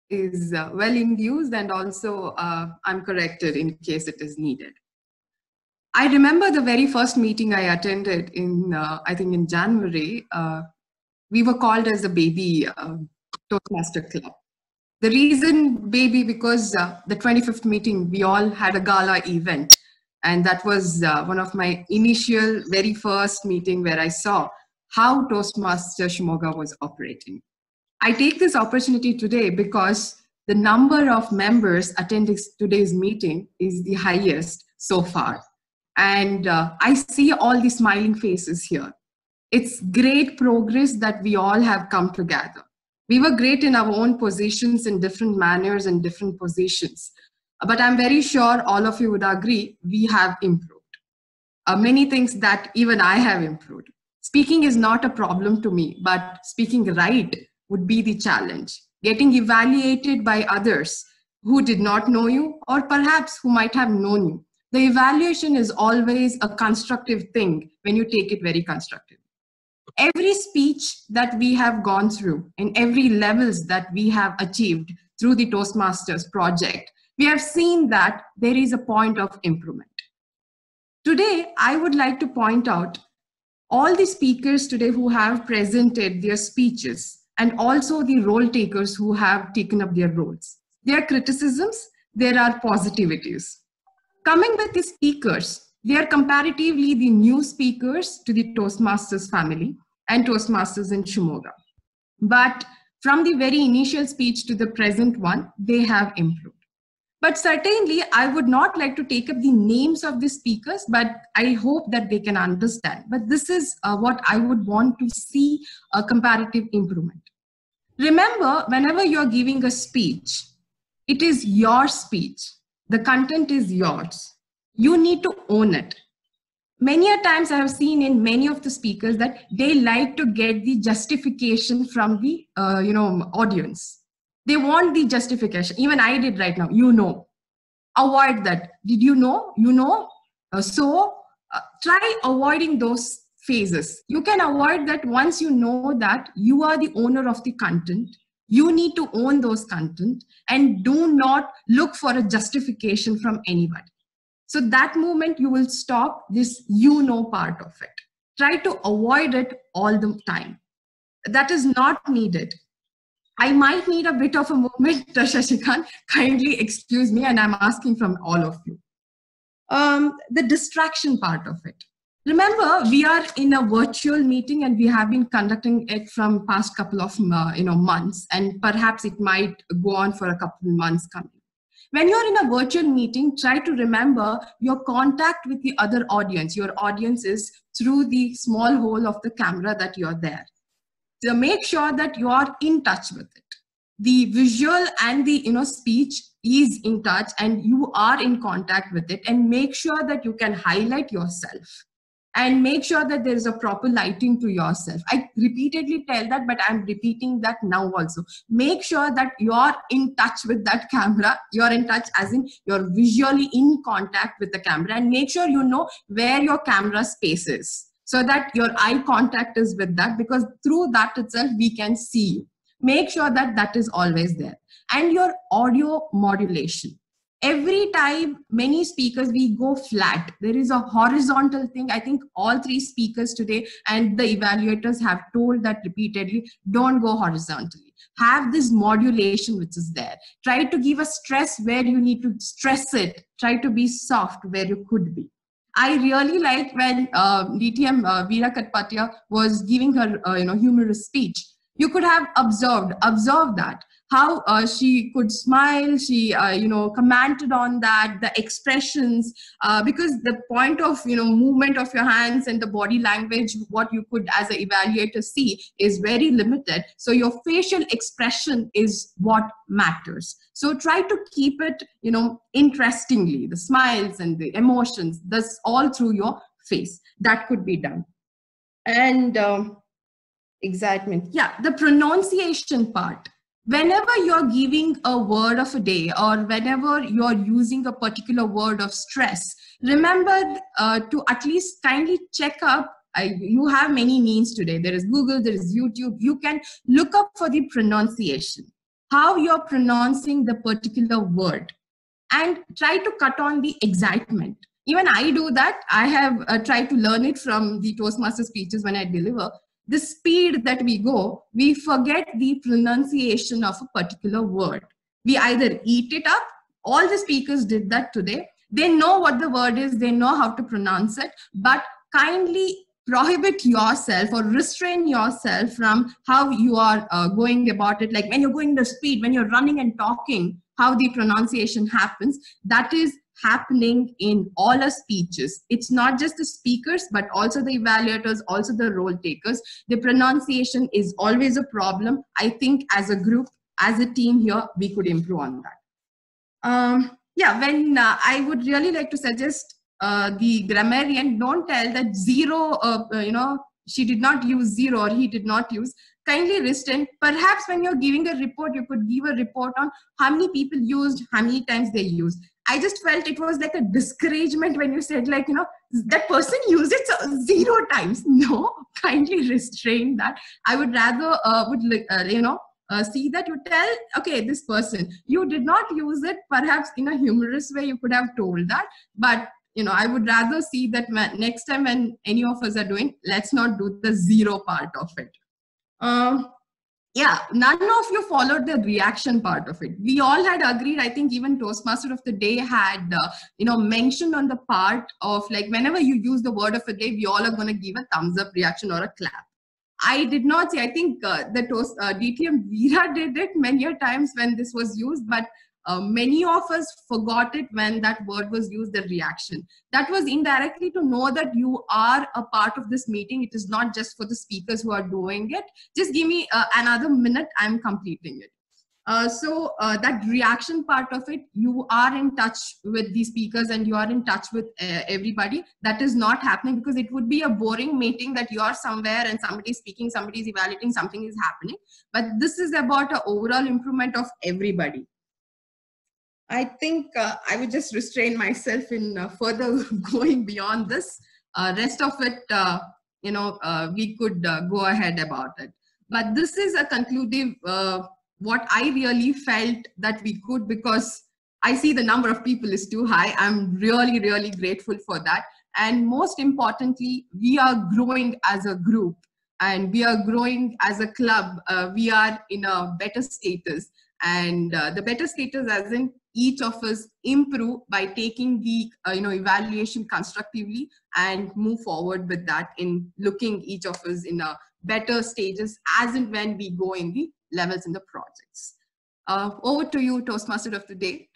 is well induced, and also I'm corrected in case it is needed. I remember the very first meeting I attended in, I think in January, we were called as a baby Toastmaster Club. The reason baby, because the 25th meeting, we all had a gala event. And that was one of my initial, very first meeting where I saw how Toastmaster Shimoga was operating. I take this opportunity today because the number of members attending today's meeting is the highest so far. And I see all the smiling faces here. It's great progress that we all have come together. We were great in our own positions in different manners and different positions. But I'm very sure all of you would agree we have improved. Many things that even I have improved. Speaking is not a problem to me, but speaking right would be the challenge. Getting evaluated by others who did not know you, or perhaps who might have known you. The evaluation is always a constructive thing when you take it very constructive. Every speech that we have gone through and every levels that we have achieved through the Toastmasters project, we have seen that there is a point of improvement. Today, I would like to point out all the speakers today who have presented their speeches and also the role takers who have taken up their roles. There are criticisms, there are positivities. Coming with the speakers, they are comparatively the new speakers to the Toastmasters family and Toastmasters in Shimoga. But from the very initial speech to the present one, they have improved. But certainly, I would not like to take up the names of the speakers, but I hope that they can understand. But this is what I would want to see a comparative improvement. Remember, whenever you're giving a speech, it is your speech. The content is yours. You need to own it. Many a times I have seen in many of the speakers that they like to get the justification from the audience. They want the justification. Even I did right now. Avoid that. Did you know? Try avoiding those phases. You can avoid that once you know that you are the owner of the content. You need to own those content and do not look for a justification from anybody. So that moment you will stop this part of it. Try to avoid it all the time. That is not needed. I might need a bit of a moment, Shashikan. Kindly excuse me, and I'm asking from all of you. The distraction part of it. Remember, we are in a virtual meeting and we have been conducting it from past couple of months, and perhaps it might go on for a couple of months coming. When you're in a virtual meeting, try to remember your contact with the other audience. Your audience is through the small hole of the camera that you're there. So make sure that you are in touch with it. The visual and the speech is in touch and you are in contact with it, and make sure that you can highlight yourself and make sure that there is a proper lighting to yourself. I repeatedly tell that, but I'm repeating that now also. Make sure that you're in touch with that camera. You're in touch as in you're visually in contact with the camera, and make sure you know where your camera space is, so that your eye contact is with that, because through that itself we can see you. Make sure that that is always there. And your audio modulation. Every time many speakers, we go flat. There is a horizontal thing. I think all three speakers today and the evaluators have told that repeatedly, don't go horizontally. Have this modulation which is there. Try to give a stress where you need to stress it. Try to be soft where you could be. I really like when DTM Veera Katpatia was giving her humorous speech. You could have observed that, how she could smile, she commented on that, the expressions, because the point of movement of your hands and the body language, what you could as an evaluator see is very limited. So your facial expression is what matters. So try to keep it interestingly, the smiles and the emotions, that's all through your face. That could be done. And excitement, the pronunciation part. Whenever you're giving a word of a day, or whenever you're using a particular word of stress, remember to at least kindly check up. You have many means today. There is Google, there is YouTube. You can look up for the pronunciation. how you're pronouncing the particular word, and try to cut on the excitement. Even I do that. I have tried to learn it from the Toastmaster speeches when I deliver. The speed that we go, we forget the pronunciation of a particular word. We either eat it up. All the speakers did that today. They know what the word is, they know how to pronounce it, but kindly prohibit yourself or restrain yourself from how you are going about it. Like when you're going the speed, when you're running and talking, how the pronunciation happens, that is happening in all our speeches. It's not just the speakers, but also the evaluators, also the role takers. The pronunciation is always a problem. I think as a group, as a team here, we could improve on that. Yeah, when I would really like to suggest the grammarian, don't tell that zero, she did not use zero or he did not use. Kindly restrain. Perhaps when you're giving a report, you could give a report on how many people used, how many times they used. I just felt it was like a discouragement when you said, like, that person used it 0 times. No, kindly restrain that. I would rather see that you tell, okay, this person, you did not use it, perhaps in a humorous way, you could have told that. But, I would rather see that next time when any of us are doing, let's not do the zero part of it. Yeah, none of you followed the reaction part of it. We all had agreed. I think even Toastmaster of the Day had, mentioned on the part of, like, whenever you use the word of the day, we all are going to give a thumbs up reaction or a clap. I did not say. I think the DTM Veera did it many a times when this was used, but many of us forgot it when that word was used, the reaction. That was indirectly to know that you are a part of this meeting. It is not just for the speakers who are doing it. Just give me another minute, I'm completing it. So that reaction part of it, you are in touch with the speakers and you are in touch with everybody. That is not happening because it would be a boring meeting that you are somewhere and somebody is speaking, somebody is evaluating, something is happening. But this is about an overall improvement of everybody. I think I would just restrain myself in further going beyond this. Rest of it, we could go ahead about it. But this is a conclusive, what I really felt that we could, because I see the number of people is too high. I'm really, really grateful for that. And most importantly, we are growing as a group and we are growing as a club. We are in a better status. And the better status as in each of us improve by taking the evaluation constructively and move forward with that in looking each of us in a better stages as and when we go in the levels in the projects. Over to you, Toastmaster of the Day.